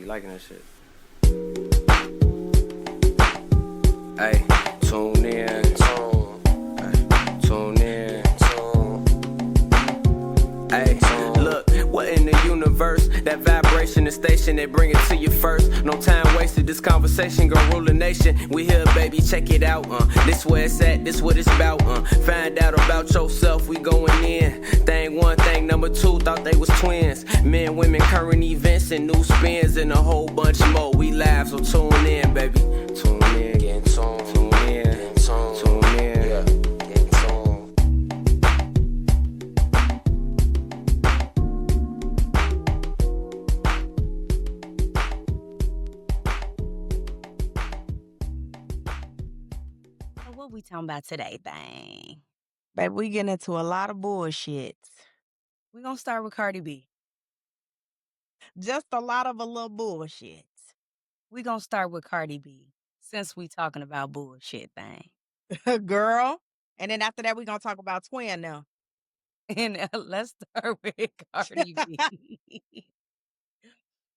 be liking that shit. Hey, tune in, tune in. Hey, look, what in the universe? That vibration, the station, they bring it to you first. No time wasted, this conversation gon' rule the nation. We here, baby, check it out. This where it's at, this what it's about. Find out about yourself, we going in. Thing one, thing number two, thought they was twins. Men, women, current events, and new spins, and a whole bunch more. We live, so tune in, baby. Tune in, get tuned. Tune in, get tuned. Tune in, yeah, get tuned. What we talking about today, thing? Baby, we getting into a lot of bullshit. We gonna start with Cardi B. Just a lot of a little bullshit. We gonna start with Cardi B since we talking about bullshit, thing. Girl. And then after that, we gonna talk about twin now. And let's start with Cardi B.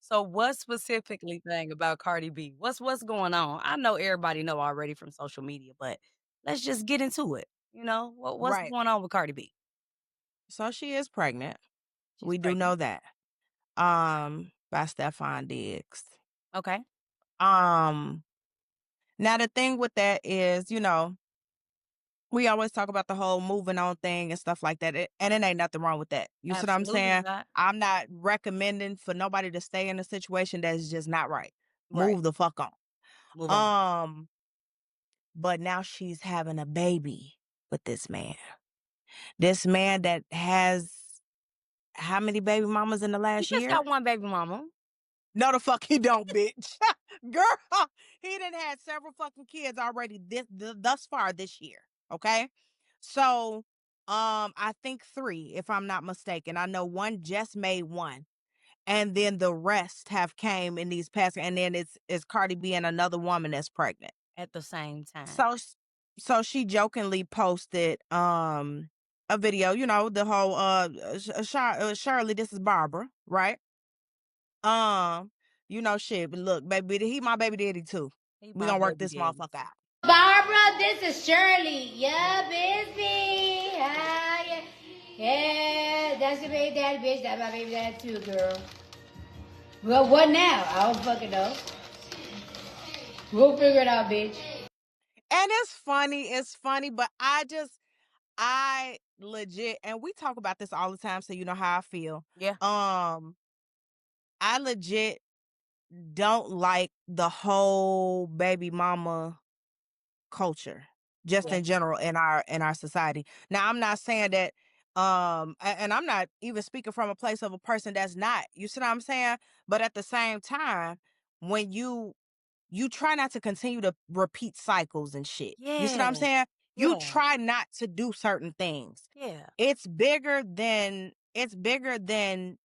So what specifically, thing, about Cardi B? What's going on? I know everybody know already from social media, but let's just get into it. You know, what's Right. going on with Cardi B? So she is pregnant. She's We do pregnant. know that. By Stefan Diggs. Okay. Now the thing with that is, we always talk about the whole moving on thing and stuff like that. And it ain't nothing wrong with that. You see what I'm Absolutely saying? not. I'm not recommending for nobody to stay in a situation that's just not right. Right. Move the fuck on. Move on. But now she's having a baby with this man. This man that has how many baby mamas in the He last just year? got one baby mama. No, the fuck he don't, bitch. Girl, he done had several fucking kids already thus far this year. Okay. So, I think 3, if I'm not mistaken. I know one just made one. And then the rest have came in these past, and then it's Cardi B and another woman that's pregnant. At the same time. So she jokingly posted a video, the whole Shirley, this is Barbara, right? Shit, but look, baby, he my baby daddy too. We gonna work this motherfucker out. Barbara, this is Shirley. Yeah, busy. Yeah, that's your baby daddy, bitch. That's my baby daddy too, girl. Well, what now? I don't fucking know. We'll figure it out, bitch. And it's funny, but I legit, and we talk about this all the time, so you know how I feel. Yeah. I legit don't like the whole baby mama culture, just in general in our society. Now, I'm not saying that, and I'm not even speaking from a place of a person that's not. You see what I'm saying? But at the same time, when you try not to continue to repeat cycles and shit. You see what I'm Yeah. saying? You Yeah. try not to do certain things. Yeah. It's bigger than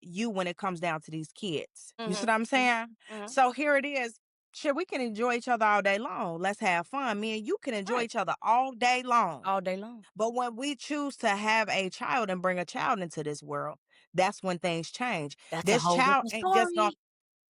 you when it comes down to these kids. You see what I'm saying? So here it is. Shit, we can enjoy each other all day long. Let's have fun. Me and you can enjoy each other all day long. All day long. But when we choose to have a child and bring a child into this world, that's when things change. That's This a whole child different ain't just gonna story.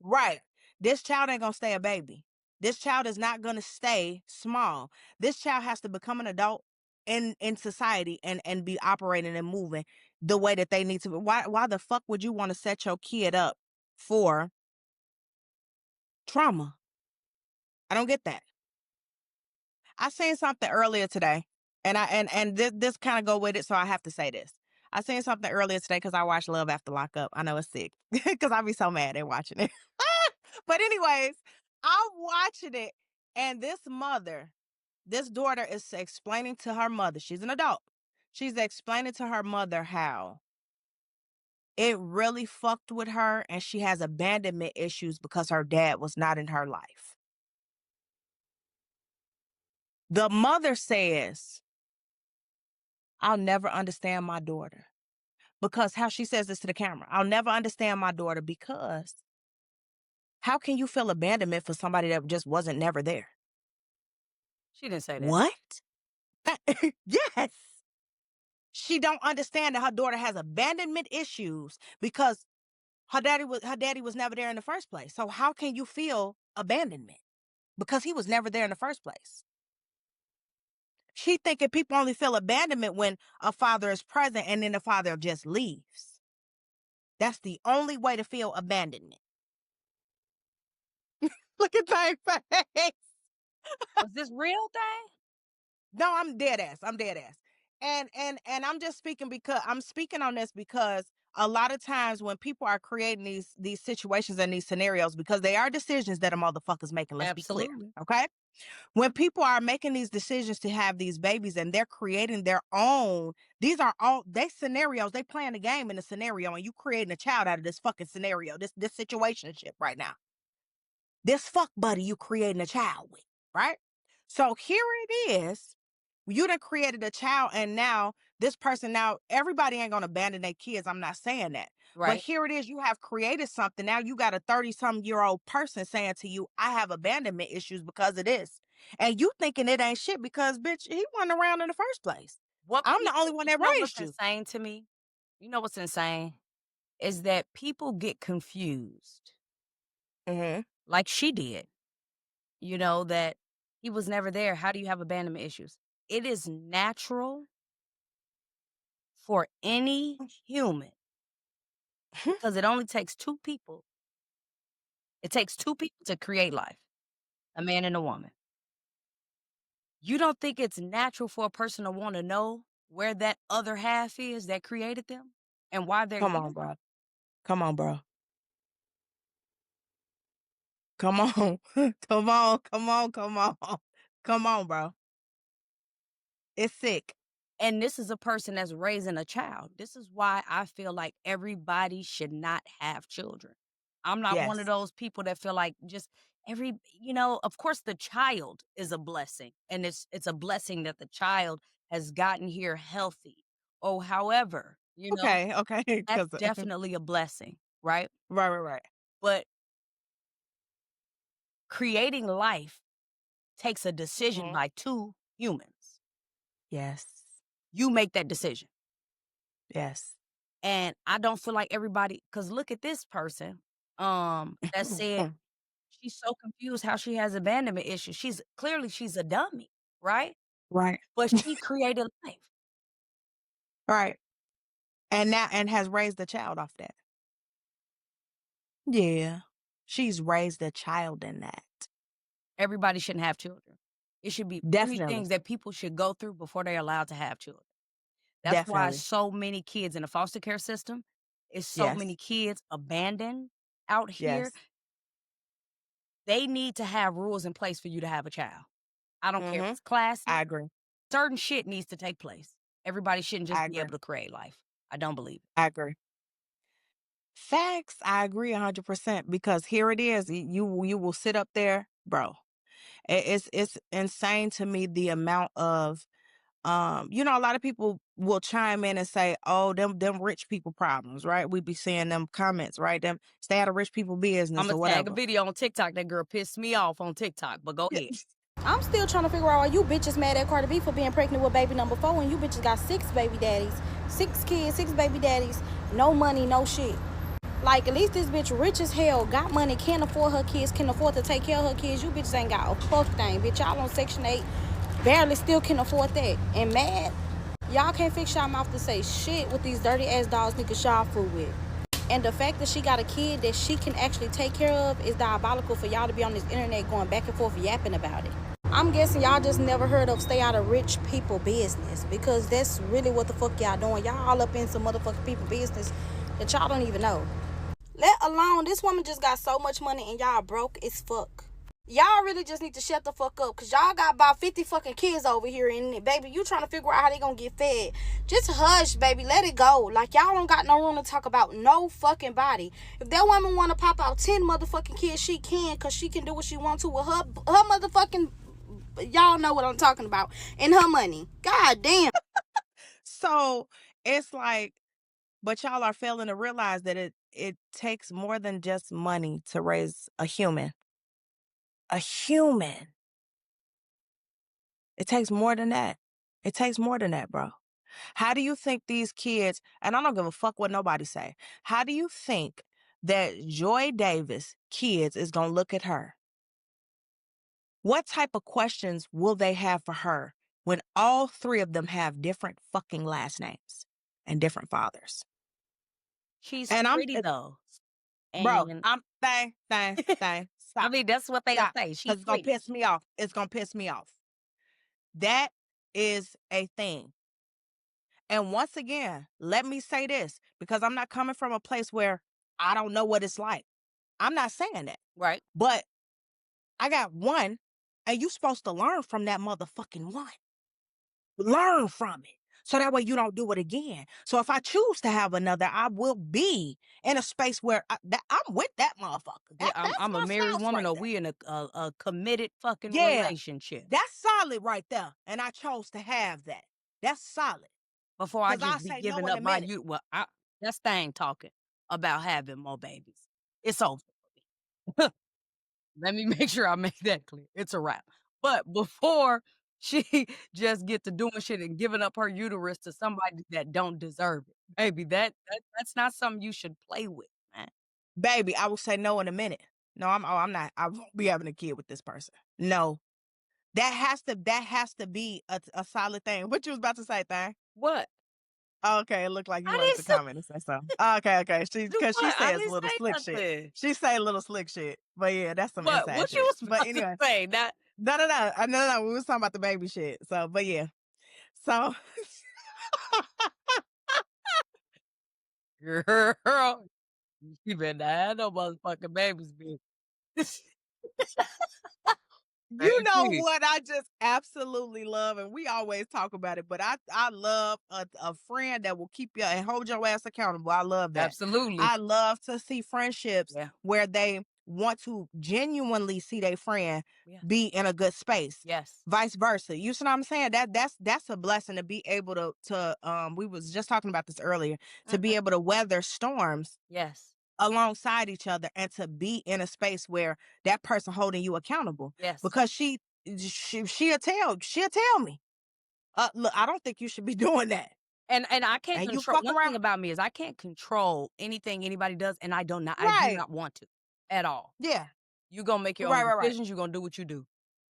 right. This child ain't gonna stay a baby. This child is not gonna stay small. This child has to become an adult in society and be operating and moving the way that they need to. Why the fuck would you want to set your kid up for trauma? I don't get that. I seen something earlier today, and this kind of go with it, so I have to say this. I seen something earlier today because I watched Love After Lockup. I know it's sick because I be so mad at watching it. But anyways, I'm watching it, and this daughter is explaining to her mother, she's an adult. She's explaining to her mother how it really fucked with her, and she has abandonment issues because her dad was not in her life. The mother says, I'll never understand my daughter. Because how she says this to the camera, I'll never understand my daughter because how can you feel abandonment for somebody that just wasn't never there? She didn't say that. What? Yes. She don't understand that her daughter has abandonment issues because Her daddy was never there in the first place. So how can you feel abandonment? Because he was never there in the first place. She thinking people only feel abandonment when a father is present and then the father just leaves. That's the only way to feel abandonment. Look at that face. Was this real thing? No, I'm dead ass. I'm dead ass. And I'm just speaking because I'm speaking on this because a lot of times when people are creating these situations and these scenarios, because they are decisions that a motherfucker's making, let's be clear. Absolutely. Okay. When people are making these decisions to have these babies and they're creating their own, these are all they scenarios. They playing the game in the scenario, and you creating a child out of this fucking scenario, this situationship right now. This fuck buddy you creating a child with, right? So here it is. You done created a child, and now this person, now everybody ain't gonna abandon their kids. I'm not saying that. But Right. here it is, you have created something. Now you got a 30-some-year-old person saying to you, I have abandonment issues because of this. And you thinking it ain't shit because bitch, he wasn't around in the first place. What I'm the only people one you that know what's raised you. insane to me? You know what's insane? Is that people get confused, Mm-hmm. like she did, that he was never there. How do you have abandonment issues? It is natural for any human because it only takes two people. It takes two people to create life, a man and a woman. You don't think it's natural for a person to want to know where that other half is that created them and why they're Come here? on, bro. Come on, bro. Come on. Come on. Come on. Come on. Come on, bro. It's sick. And this is a person that's raising a child. This is why I feel like everybody should not have children. I'm not one of Yes. those people that feel like just of course the child is a blessing, and it's a blessing that the child has gotten here healthy. Oh, however, Okay. Okay. that's Because definitely a blessing, right? right, right, right. But creating life takes a decision Mhm. by two humans. Yes. You make that decision. Yes. And I don't feel like everybody, because look at this person that said she's so confused how she has abandonment issues. She's a dummy, right? Right. But she created life. Right. And now and has raised a child off that. Yeah. She's raised a child in that. Everybody shouldn't have children. It should be three Definitely. things that people should go through before they're allowed to have children. That's why Definitely. so many kids in the foster care system is so Yes. many kids abandoned out here. Yes. They need to have rules in place for you to have a child. I don't care if Mm-hmm. it's classes. I agree. Certain shit needs to take place. Everybody shouldn't I just be agree. able to create life. I don't believe it. I agree. Facts. I agree 100% because here it is. You will sit up there, bro. It's insane to me the amount of a lot of people will chime in and say, oh, them rich people problems, right? We be seeing them comments, right? Them stay out of rich people business I'ma or tag a whatever. video on TikTok. That girl pissed me off on TikTok, but go Yeah. ahead. I'm still trying to figure out why you bitches mad at Cardi B for being pregnant with baby number 4 and you bitches got 6 baby daddies. 6 kids, 6 baby daddies, no money, no shit. Like, at least this bitch rich as hell, got money, can't afford her kids, can afford to take care of her kids. You bitches ain't got a fuck thing. Bitch, y'all on Section 8, barely still can afford that. And mad, y'all can't fix y'all mouth to say shit with these dirty ass dogs niggas y'all fool with. And the fact that she got a kid that she can actually take care of is diabolical for y'all to be on this internet going back and forth yapping about it. I'm guessing y'all just never heard of stay out of rich people business because that's really what the fuck y'all doing. Y'all all up in some motherfucking people business that y'all don't even know. Let alone, this woman just got so much money and y'all broke as fuck. Y'all really just need to shut the fuck up because y'all got about 50 fucking kids over here and baby, you trying to figure out how they gonna get fed. Just hush, baby. Let it go. Like, y'all don't got no room to talk about no fucking body. If that woman want to pop out 10 motherfucking kids, she can because she can do what she want to with her motherfucking... Y'all know what I'm talking about. And her money. God damn. So it's like, but y'all are failing to realize that it takes more than just money to raise a human. A human. It takes more than that. It takes more than that, bro. How do you think these kids, and I don't give a fuck what nobody say, how do you think that Joy Davis kids is going to look at her? What type of questions will they have for her when all three of them have different fucking last names and different fathers? She's And pretty though. bro, And I'm thang. I Stop. mean, that's what they'll Stop. say. She's Because it's going to pretty. piss me off. It's going to piss me off. That is a thing. And once again, let me say this, because I'm not coming from a place where I don't know what it's like. I'm not saying that. Right. But I got one, and you supposed to learn from that motherfucking one. Learn from it. So that way you don't do it again. So if I choose to have another, I will be in a space where I'm with that motherfucker. Yeah, That's I'm a my married spouse woman, right or there. we in a committed fucking Yeah, relationship. that's solid right there. And I chose to have that. That's solid. Before I Because I just be say no giving in up a my minute. that's thing talking about having more babies. It's over for me. Let me make sure I make that clear. It's a wrap. But before she just get to doing shit and giving up her uterus to somebody that don't deserve it, baby, that's not something you should play with, man. Baby, I will say no in a minute. No, I'm not. I won't be having a kid with this person. No. That has to be a solid thing. What you was about to say, thing? What? Okay, it looked like you I wanted didn't to say comment and say something. Okay. do Because she what? I says didn't little say slick shit. nothing. She say little slick shit. But yeah, that's some What? inside What you shit. was But about to anyway, say? That no. We was talking about the baby shit. So, but yeah. So girl, you better have no motherfucking babies, bitch. you know Baby. what I just absolutely love, and we always talk about it, but I love a friend that will keep you and hold your ass accountable. I love that. Absolutely. I love to see friendships Yeah. where they want to genuinely see their friend Yeah. be in a good space. Yes. Vice versa. You see what I'm saying? That's a blessing to be able to we was just talking about this earlier, to be able to weather storms Yes. alongside each other and to be in a space where that person holding you accountable. Yes. Because she'll tell me, look, I don't think you should be doing that. And I can't And you control fuck one around. thing about me is I can't control anything anybody does, and I do Right. not want to at all. Yeah. You gonna make your own decisions. You gonna do what you do.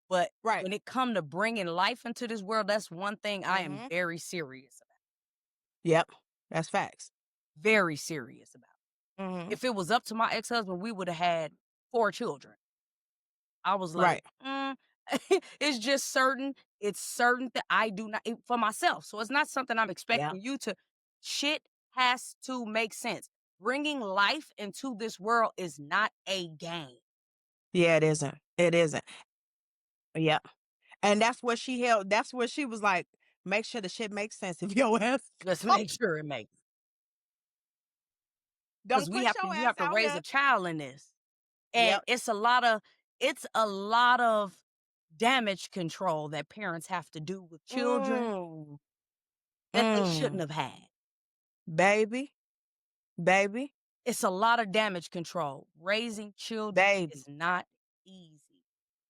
But Right. when it come to bringing life into this world, that's one thing I am Mhm. very serious about. Yep. That's facts. Very serious about. Mhm. If it was up to my ex-husband, we would have had 4 children. I was like, Right. it's just certain. It's certain that I do not for myself. So it's not something I'm expecting Yep. you to. Shit has to make sense. Bringing life into this world is not a game. Yeah, it isn't. It isn't. Yep. And that's what she held. That's what she was like. Make sure the shit makes sense. If your ass Let's make sure it makes. don't Because put your you ass have to out raise here. a child in this, and Yep. it's a lot of damage control that parents have to do with children Mm. that they shouldn't have had. Baby. It's a lot of damage control. Raising children Baby. is not easy.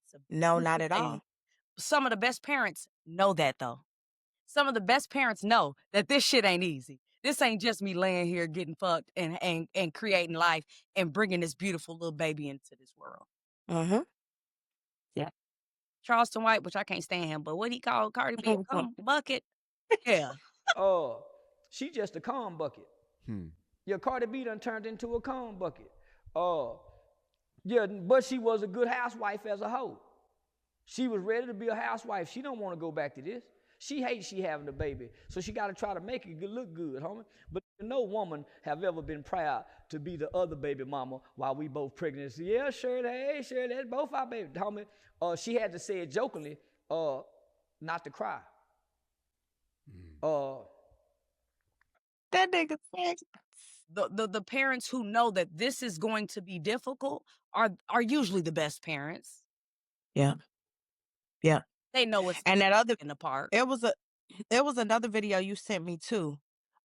It's a No, not beautiful at thing. all. Some of the best parents know that, though. Some of the best parents know that this shit ain't easy. This ain't just me laying here getting fucked and creating life and bringing this beautiful little baby into this world. Mm-hmm. Yeah. Charleston White, which I can't stand him, but what he called Cardi B a cum bucket? Yeah. She just a calm bucket. Yeah, Cardi B done turned into a calm bucket. Yeah, but she was a good housewife as a hoe. She was ready to be a housewife. She don't want to go back to this. She hates she having a baby, so she got to try to make it look good, homie. But no woman have ever been proud to be the other baby mama while we both pregnant. So, yeah, sure, hey, sure, that's both our baby, homie. She had to say it jokingly, not to cry. That nigga said. The parents who know that this is going to be difficult are usually the best parents. Yeah. Yeah. They know it's And that other in the park. it was another video you sent me too.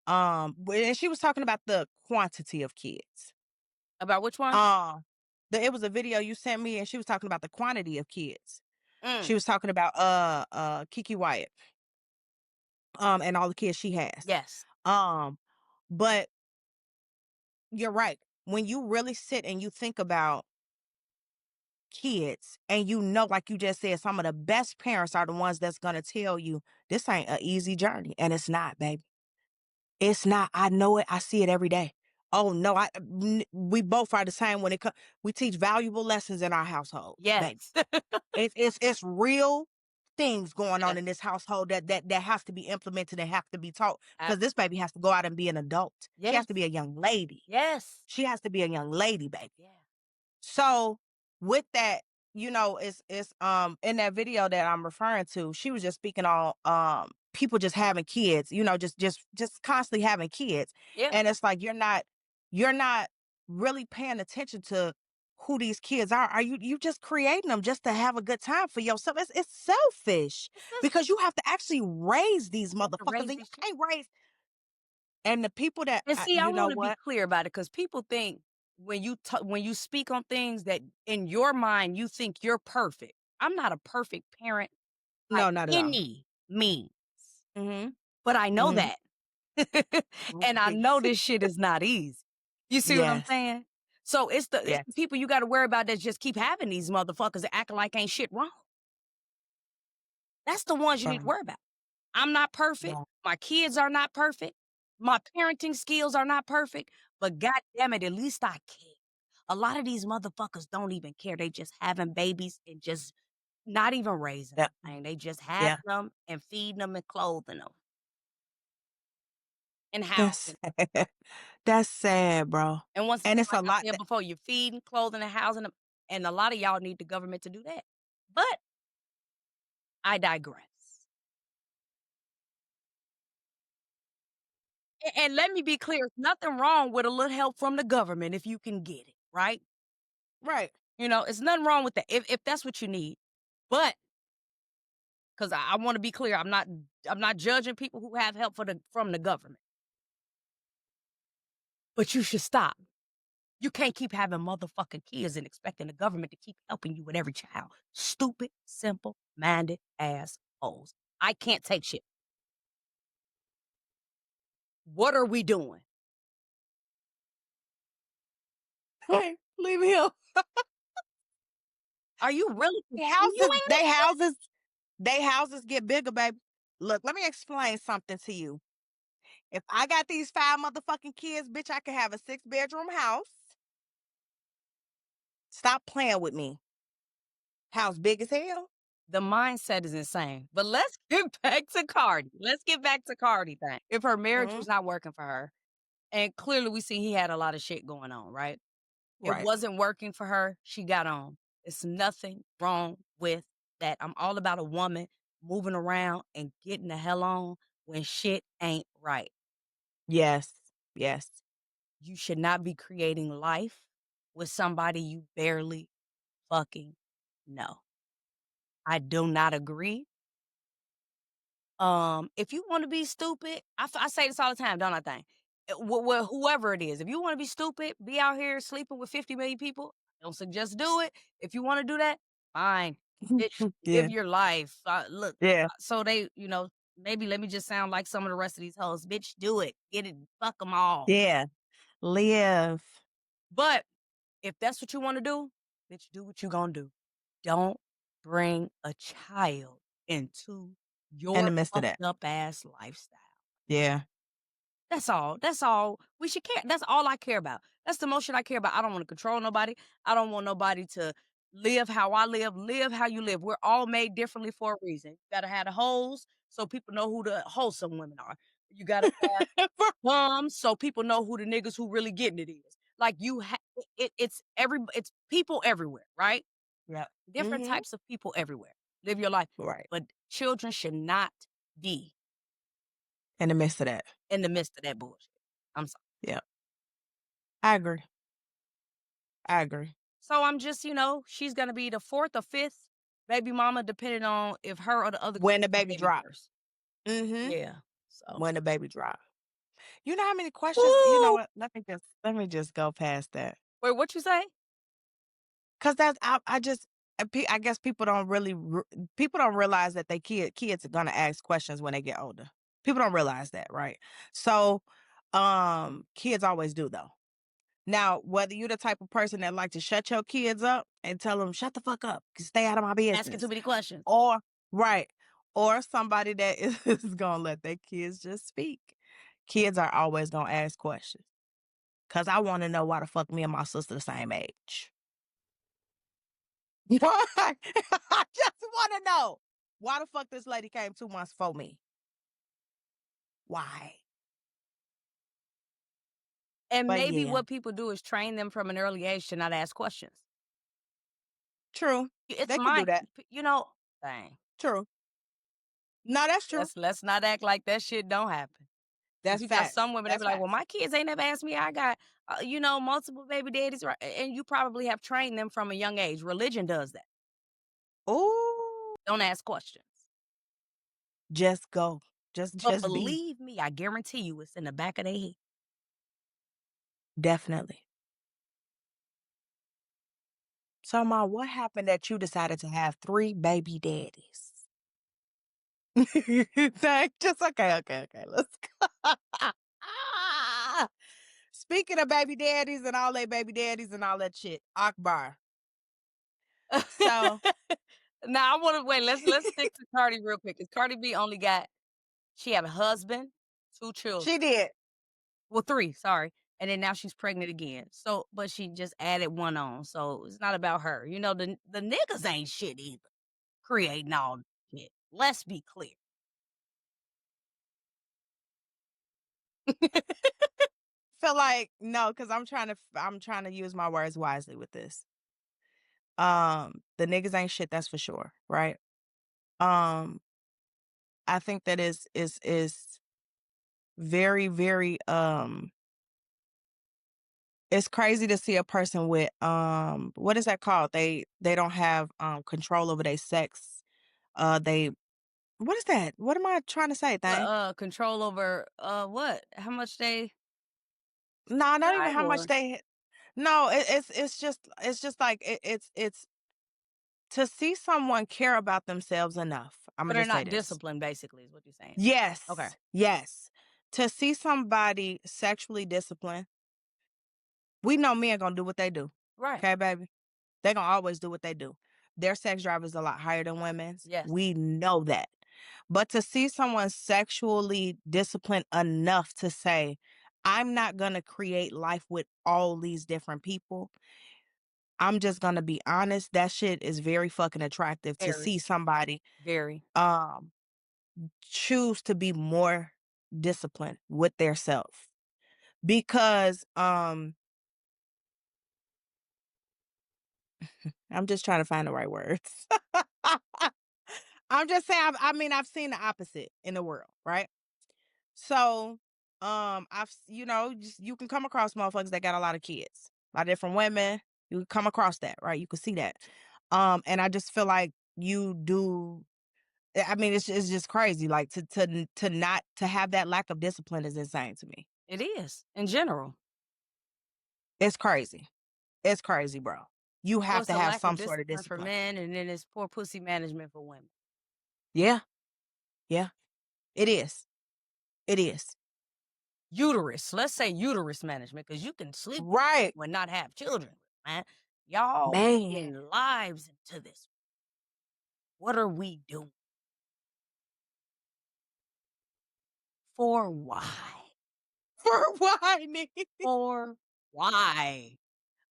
And she was talking about the quantity of kids. About which one? It was a video you sent me and she was talking about the quantity of kids. She Mm. was talking about Kiki Wyatt. And all the kids she has. Yes. But you're right. when you really sit and you think about kids and like you just said, some of the best parents are the ones that's gonna tell you this ain't an easy journey. And it's not, baby. It's not. I know it. I see it every day. Oh no, we both are the same when it comes. We teach valuable lessons in our household, baby. Yes. It's real things going on Yes. in this household that has to be implemented and have to be taught Ab because this baby has to go out and be an adult. She has Yes. to be a young lady. Yes. She has to be a young lady, baby. Yeah. So with that, it's in that video that I'm referring to, she was just speaking on people just having kids, just constantly having kids. Yeah. And it's like you're not really paying attention to who these kids are. Are you just creating them just to have a good time for yourself? It's selfish It's just because you have to actually raise these you have to motherfuckers raise and you these children. can't raise and the people that And see, I you know wanna be what? clear about it because people think when you speak on things that in your mind you think you're perfect. I'm not a perfect parent by No, not at all. any means, Mm-hmm. but I know Mm-hmm. that. And I know this shit is not easy. You see what I'm Yes. saying? So it's the Yes. people you gotta worry about that just keep having these motherfuckers that acting like ain't shit wrong. That's the ones you need to Right. worry about. I'm not perfect. Right. My kids are not perfect. My parenting skills are not perfect, but god damn it, at least I care. A lot of these motherfuckers don't even care. They just having babies and just not even raising Yep. them. They just having Yeah. them and feeding them and clothing them and That's housing. sad. That's sad, bro. And once And again, it's like a I lot said that before, you're feeding, clothing, and housing them. And a lot of y'all need the government to do that. But I digress. And let me be clear, there's nothing wrong with a little help from the government if you can get it, right? right. It's nothing wrong with that if that's what you need. But because I want to be clear, I'm not judging people who have help from the government. But you should stop. You can't keep having motherfucking kids and expecting the government to keep helping you with every child. Stupid, simple minded assholes. I can't take shit. What are we doing? Hey, leave me alone. Are you really? They You houses, ain't they houses, they houses get bigger, baby. Look, let me explain something to you. If I got these 5 motherfucking kids, bitch, I could have a 6-bedroom house. Stop playing with me. House big as hell. The mindset is insane. But let's get back to Cardi. Let's get back to Cardi thing. If her marriage Hmm. was not working for her, and clearly we see he had a lot of shit going on, right? It Right. wasn't working for her. She got on. It's nothing wrong with that. I'm all about a woman moving around and getting the hell on when shit ain't right. Yes. Yes. You should not be creating life with somebody you barely fucking know. I do not agree. If you want to be stupid, I say this all the time, don't I think? Whoever it is, if you want to be stupid, be out here sleeping with 50 million people, don't suggest do it. If you want to do that, fine. Bitch, live Yeah. your life. Look, Yeah. so maybe let me just sound like some of the rest of these hoes. Bitch, do it. Get it. Fuck them all. Yeah. Live But if that's what you want to do, bitch, do what you gonna do. Don't bring a child into in the your midst of that. fucked up ass lifestyle. Yeah. That's all. That's all we should care. That's all I care about. That's the most shit I care about. I don't want to control nobody. I don't want nobody to live how I live. Live how you live. We're all made differently for a reason. You gotta have the hoes so people know who the wholesome women are. You gotta have bums so people know who the niggas who really getting it is. Like it's people everywhere, right? Yep. Different Hmm. types of people everywhere. Live your life. Right. But children should not be In the midst of that. in the midst of that bullshit. I'm sorry. Yeah. I agree. I agree. So I'm just, she's gonna be the fourth or fifth baby mama, depending on if her or the other When kids the have baby baby drop. first. Hmm. Yeah. So When the baby drop. You know how many questions? You know Woo! what? Let me just go past that. Wait, what you say? Cause I guess people don't people don't realize that kids are gonna ask questions when they get older. People don't realize that, right? So, kids always do though. Now, whether you're the type of person that like to shut your kids up and tell them, shut the fuck up, stay out of my business. Asking too many questions. Or, right. Or somebody that is going to let their kids just speak. Kids are always going to ask questions. Because I want to know why the fuck me and my sister the same age. Why? I just want to know why the fuck this lady came 2 months before me. Why? And But maybe yeah. what people do is train them from an early age to not ask questions. True. It's They can do that. Dang. True. No, that's true. Let's not act like that shit don't happen. That's You got facts. some women that That's be like, well, facts. my kids ain't never asked me. I got, multiple baby daddies, right? And you probably have trained them from a young age. Religion does that. Ooh. Don't ask questions. Just go. But Just be. believe me, I guarantee you it's in the back of their head. Definitely. So, Ma, what happened that you decided to have 3 baby daddies? Just okay. Let's go. Speaking of baby daddies and all that baby daddies and all that shit, Akbar. So Now I want to wait. Let's stick to Cardi real quick. Cause Cardi B she had a husband, 2 children. she did. Well, 3, sorry. And then now she's pregnant again. So, but she just added 1 on. So it's not about her. The niggas ain't shit either. Creating all shit. Let's be clear. Feel like no, because I'm trying to use my words wisely with this. The niggas ain't shit, that's for sure, right? I think that is very, very it's crazy to see a person with what is that called? They don't have control over their sex. They what is that? What am I trying to say, thing? Control over what? How much they No, not even how much or they. No, it's just like it's to see someone care about themselves enough. I'm but gonna they're just say not this. disciplined, basically, is what you're saying. Yes. Okay. Yes. To see somebody sexually disciplined, we know men gonna do what they do. Right. Okay, baby? They gonna always do what they do. Their sex drive is a lot higher than women's. Yes. We know that. But to see someone sexually disciplined enough to say, I'm not gonna create life with all these different people. I'm just gonna be honest. That shit is very fucking attractive to Very. see somebody Very. choose to be more disciplined with their self. Because I'm just trying to find the right words. I'm just saying I've seen the opposite in the world, right? So you can come across motherfuckers that got a lot of kids, a lot of different women. You can come across that, right? You can see that. And I just feel like you do. I mean, it's just crazy. Like to not to have that lack of discipline is insane to me. It is in general. It's crazy. It's crazy, bro. You So have it's to a have lack some of sort of discipline for discipline. men, and then it's poor pussy management for women. Yeah. Yeah. It is. It is. Uterus. Let's say uterus management, because you can sleep Right. and not have children, man. Y'all Man. bringing lives into this. What are we doing? For why? For why, nigga? For why?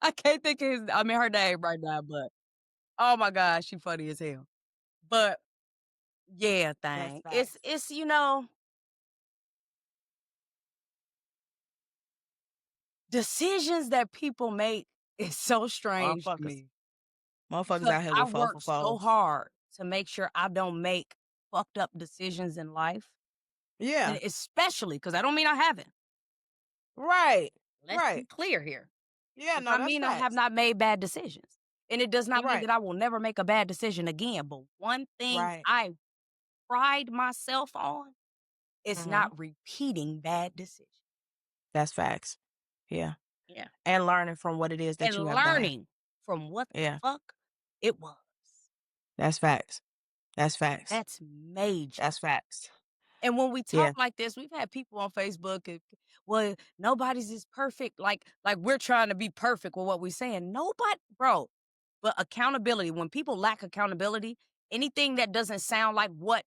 I can't think of her name right now, but oh my gosh, she funny as hell. But yeah, That's thing. facts. It's decisions that people make is so strange to Motherfuckers. me. Motherfuckers Because out here I with work so 4 for 4s. hard to make sure I don't make fucked up decisions in life. Yeah. And especially because I don't mean I haven't. Right. Let's be Right. clear here. Yeah, Does no, not that's mean I have facts. not made bad decisions. And it does not mean Right. that I will never make a bad decision again. But one thing Right. I pride myself on is Mhm. not repeating bad decisions. That's facts. Yeah. Yeah. And learning from what it is that And you have done. learning from what the Yeah. fuck it was. That's facts. That's facts. That's major. That's facts. And when we Yeah. talk like this, we've had people on Facebook, well, nobody's is perfect. Like we're trying to be perfect with what we're saying. Nobody, bro. But accountability, when people lack accountability, anything that doesn't sound like what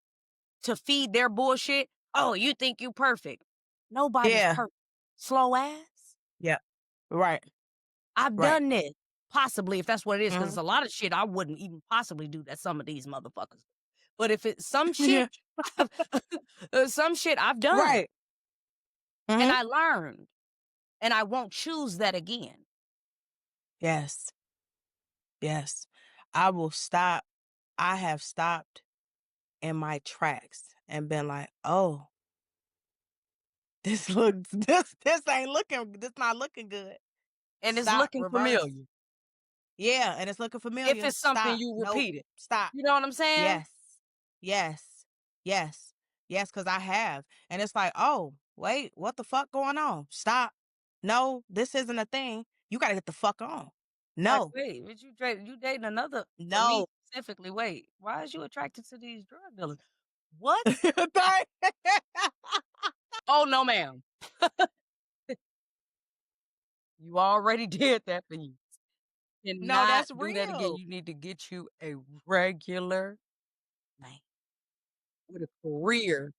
to feed their bullshit, oh, you think you perfect. Nobody's Yeah. perfect. Slow ass. Yeah. Right. I've Right. done this. Possibly, if that's what it is, because Mhm. it's a lot of shit I wouldn't even possibly do that some of these motherfuckers. But if it's some Yeah. shit, some shit I've done Right. and Mhm. I learned, and I won't choose that again. Yes. Yes. I will stop. I have stopped in my tracks and been like, "Oh, this looks this ain't looking this not looking good." And it's Stop, looking reverse. familiar. Yeah, and it's looking If familiar. it's something Stop. you Nope. repeated. Stop. You know what I'm saying? Yes. Yes. Yes. Yes, because I have. And it's like, oh, wait, what the fuck going on? Stop. No, this isn't a thing. You gotta get the fuck on. Like, No. wait, but you dating another for me No. specifically, wait, why is you attracted to these drug dealers? What? Right? Oh, no, ma'am. You already did that for you. No, Cannot that's do that again. real. You need to get you a regular man with a career,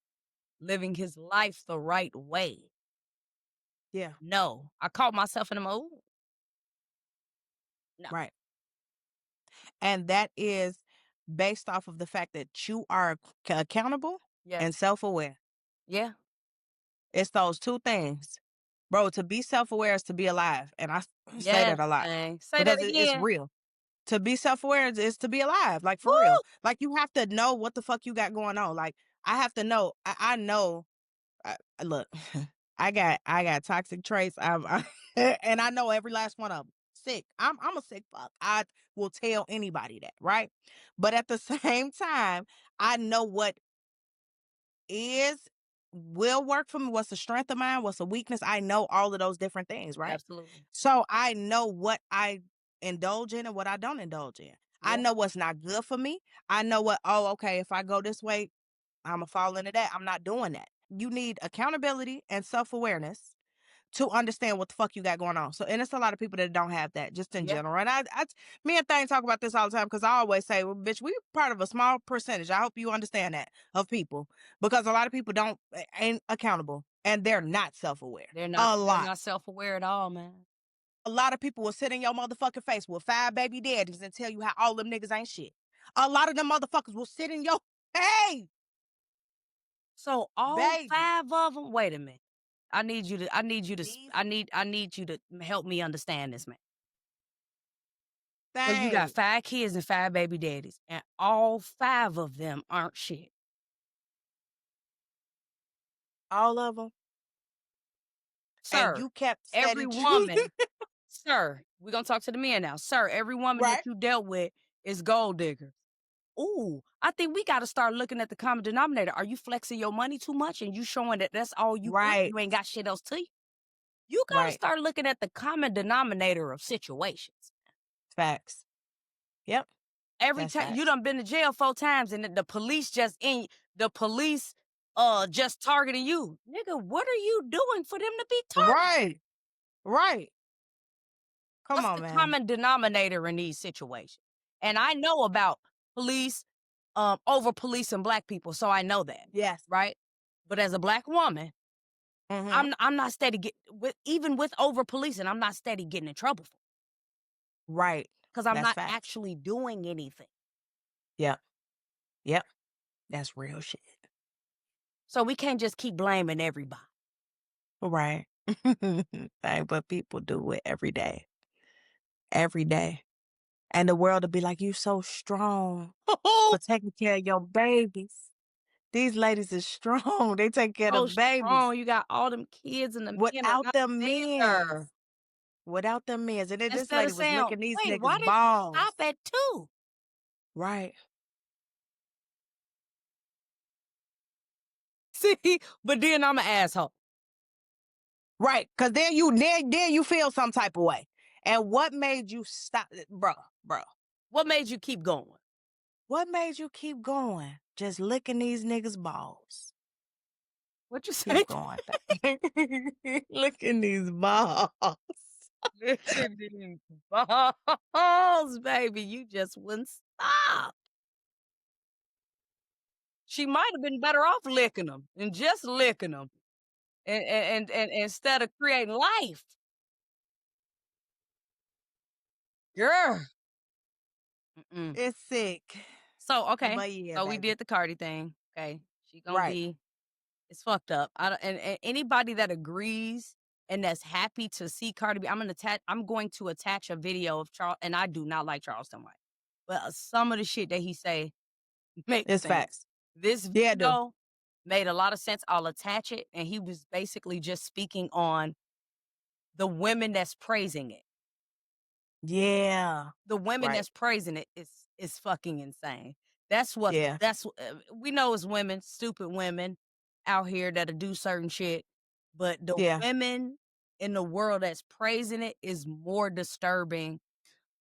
living his life the right way. Yeah. No, I caught myself in the mode. No. Right. And that is based off of the fact that you are accountable Yeah. and self-aware. Yeah. It's those two things. Bro, to be self-aware is to be alive. And I say Yes, that a lot man. Say that because it's again. real. To be self-aware is to be alive, like for Woo! real. Like you have to know what the fuck you got going on. Like I have to know. I know. Look, I got toxic traits. And I know every last one of them. Sick. I'm a sick fuck. I will tell anybody that, right? But at the same time, I know what is will work for me, what's a strength of mine, what's a weakness. I know all of those different things, right? Absolutely. So I know what I indulge in and what I don't indulge in. I Yeah. know what's not good for me. I know what, oh, okay, if I go this way, I'm going to fall into that. I'm not doing that. You need accountability and self-awareness to understand what the fuck you got going on. So, and it's a lot of people that don't have that just in Yeah. general. And me and Thane talk about this all the time because I always say, well, bitch, we part of a small percentage. I hope you understand that of people because a lot of people ain't accountable and they're not self-aware. They're A not lot. self-aware at all, man. A lot of people will sit in your motherfucking face with 5 baby daddies and tell you how all them niggas ain't shit. A lot of them motherfuckers will sit in your, hey, So all baby. 5 of them. Wait a minute. I need you to These I need you to help me understand this, man. So you got things, 5 kids and 5 baby daddies, and all 5 of them aren't shit. all of them. And Sir, you kept every steady choosing. woman, sir, we're gonna talk to the men now. Sir, every woman that Right. you dealt with is gold diggers. Ooh, I think we gotta start looking at the common denominator. Are you flexing your money too much and you showing that that's all you got? Right. You ain't got shit else to you? You gotta Right. start looking at the common denominator of situations. Facts. Yep. Every That's time you facts. done been to jail 4 times and the police just targeting you. Nigga, what are you doing for them to be targeted? Right. Right. Come What's on, the man. common denominator in these situations? And I know about police, over policing black people, so I know that, Yes. right? But as a black woman, Mm-hmm. I'm not steady even with over policing, I'm not steady getting in trouble for Right. because I'm That's not facts. actually doing anything. Yep. Yep. That's real shit. So we can't just keep blaming everybody. Right. Dang, but people do it every day. Every day. And the world will be like, you so strong for taking care of your babies. These ladies is strong. They take care of the So babies. strong, you got all them kids and the men are Without not the men. there. Without the men. And then this Instead lady of was saying, licking these "Wait, why niggas' did you stop balls. at 2?" Right. See, but then I'm an asshole. Right. Cause then you feel some type of way. And what made you stop, bro? What made you keep going? What made you keep going? Just licking these niggas' balls. What you say? Keep going. Look in these balls. Look at these balls, baby. You just wouldn't stop. She might have been better off licking them and just licking them, and instead of creating life, girl. Mm-mm. It's sick. So okay, But yeah, so we baby. did the Cardi thing. Okay, she gonna Right. be. It's fucked up. I don't, and anybody that agrees and that's happy to see Cardi B, I'm going to attach a video of Charles, and I do not like Charleston White, but some of the shit that he say makes It's sense. facts. This Yeah, I do. video made a lot of sense. I'll attach it, and he was basically just speaking on the women that's praising it. Yeah. The women Right. that's praising it is fucking insane. That's what Yeah. we know as women, stupid women out here that'll do certain shit, but the Yeah. women in the world that's praising it is more disturbing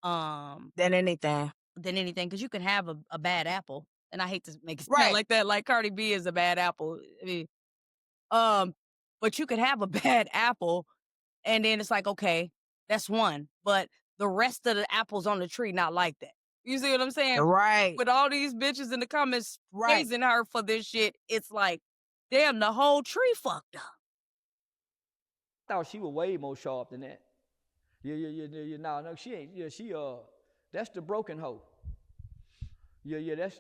Than anything. than anything, because you can have a bad apple, and I hate to make it sound Right. like that, like Cardi B is a bad apple. I mean, but you could have a bad apple, and then it's like, okay, that's one, but the rest of the apples on the tree not like that. You see what I'm saying? Right. With all these bitches in the comments Right. praising her for this shit, it's like, damn, the whole tree fucked up. I thought she was way more sharp than that. Yeah. No, she ain't. Yeah, that's the broken hoe. Yeah, that's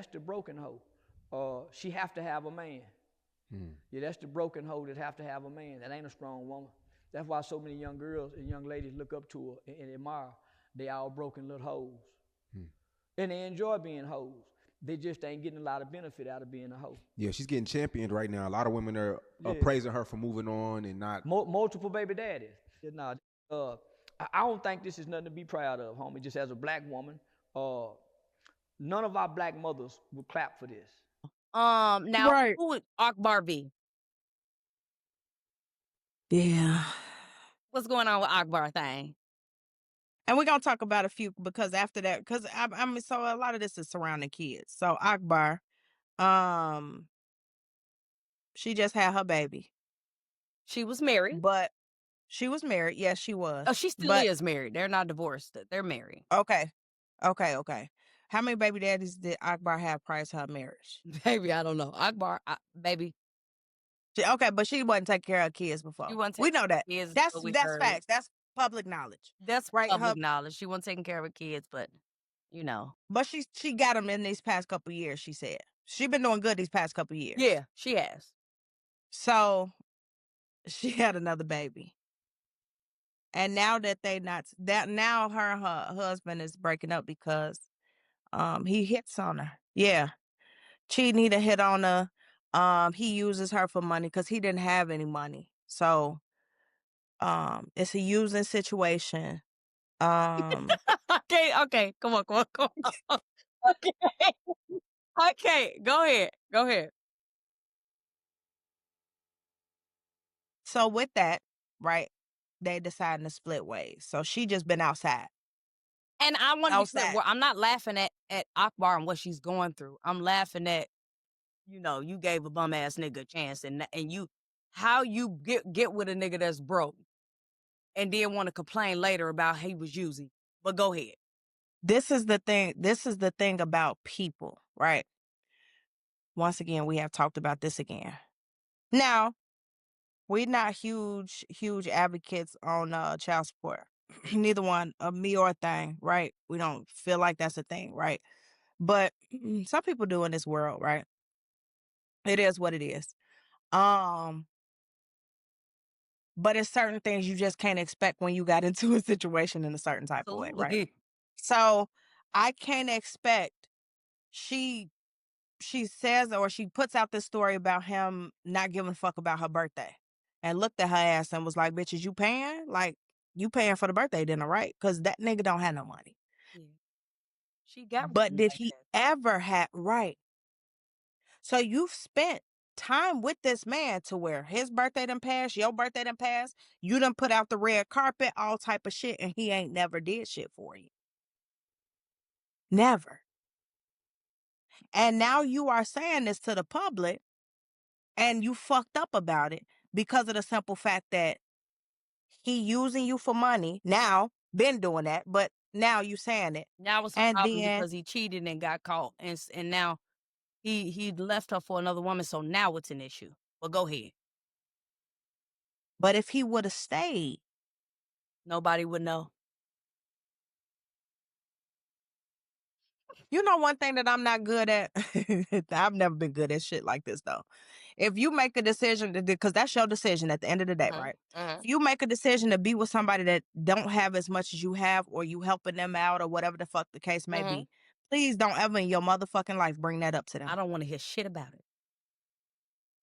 the broken hoe. She have to have a man. Yeah, that's the broken hoe that have to have a man. That ain't a strong woman. That's why so many young girls and young ladies look up to her and admire. They all broken little hoes. And they enjoy being hoes. They just ain't getting a lot of benefit out of being a hoe. Yeah, she's getting championed right now. A lot of women are praising her for moving on and not. Multiple baby daddies. Nah, I don't think this is nothing to be proud of, homie. Just as a black woman, none of our black mothers would clap for this. Now, Right. who would Akbar be? Yeah. What's going on with Akbar thing? And we're gonna talk about a few because after that, because I mean, so a lot of this is surrounding kids. So Akbar, she just had her baby, She was married. but she was married. Yes, she was. Oh, she still But is married. They're not divorced. They're married. okay. How many baby daddies did Akbar have prior to her marriage? Baby, I don't know. Akbar, baby, Okay, but she wasn't taking care of her kids before. she wasn't We taking know that. care of kids. That's But we that's heard. facts. That's public knowledge. That's Right, public knowledge. She wasn't taking care of her kids, but you know. But she got them in these past couple years. She said she been doing good these past couple years. Yeah, she has. So she had another baby, and now that now her and her husband is breaking up because he hits on her. Yeah, cheating. He done hit on her. He uses her for money because he didn't have any money. So it's a using situation. Okay, come on. Okay. Okay, go ahead. So with that, right, they deciding to split ways. So she just been outside. And I want to be clear, Outside. I'm not laughing at Akbar and what she's going through. I'm laughing at, you gave a bum ass nigga a chance, and how you get with a nigga that's broke and then want to complain later about he was using. But go ahead. This is the thing about people, right? Once again, we have talked about this again. Now, we're not huge advocates on child support. Neither one, me or a thing, right? We don't feel like that's a thing, right? But some people do in this world, right? It is what it is. But it's certain things you just can't expect when you got into a situation in a certain type of way, right? Absolutely. So I can't expect she says or she puts out this story about him not giving a fuck about her birthday and looked at her ass and was like, bitch, is you paying? Like, you paying for the birthday dinner, right? Because that nigga don't have no money. Yeah. She got But did like he that. ever have, right? So you've spent time with this man to where his birthday done passed, your birthday done passed, you done put out the red carpet, all type of shit, and he ain't never did shit for you. Never. And now you are saying this to the public, And you fucked up about it because of the simple fact that he using you for money. Now, been doing that, but now you saying it. Now it's a And problem then, because he cheated and got caught, and now he left her for another woman, so now it's an issue. But go ahead. but if he would have stayed, Nobody would know. you know one thing that I'm not good at? I've never been good at shit like this, though. If you make a decision, because that's your decision at the end of the day, right? If you make a decision to be with somebody that don't have as much as you have, or you helping them out, or whatever the fuck the case may be, please don't ever in your motherfucking life bring that up to them. I don't want to hear shit about it.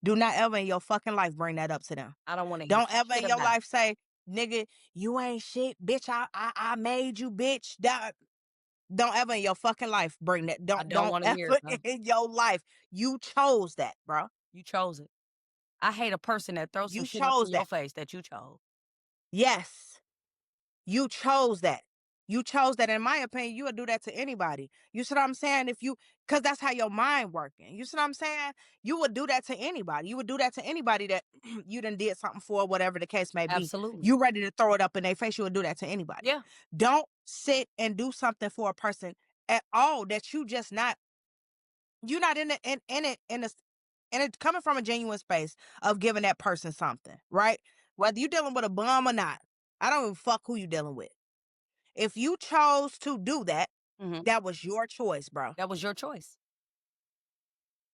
Do not ever in your fucking life bring that up to them. I don't want to hear Don't ever shit in your about life say, nigga, you ain't shit, bitch. I made you, bitch. Don't ever in your fucking life bring that. I Don't don't want to hear ever it, bro. in your life. You chose that, bro. You chose it. I hate a person that throws some You shit up chose in your that. face that you chose. Yes. You chose that. You chose that. In my opinion, you would do that to anybody. You see what I'm saying? Because that's how your mind working. You see what I'm saying? You would do that to anybody. You would do that to anybody that you done did something for, whatever the case may be. Absolutely. You ready to throw it up in their face, you would do that to anybody. Yeah. Don't sit and do something for a person at all that you're not in it coming from a genuine space of giving that person something, right? Whether you're dealing with a bum or not, I don't even fuck who you dealing with. If you chose to do that, that was your choice, bro. That was your choice.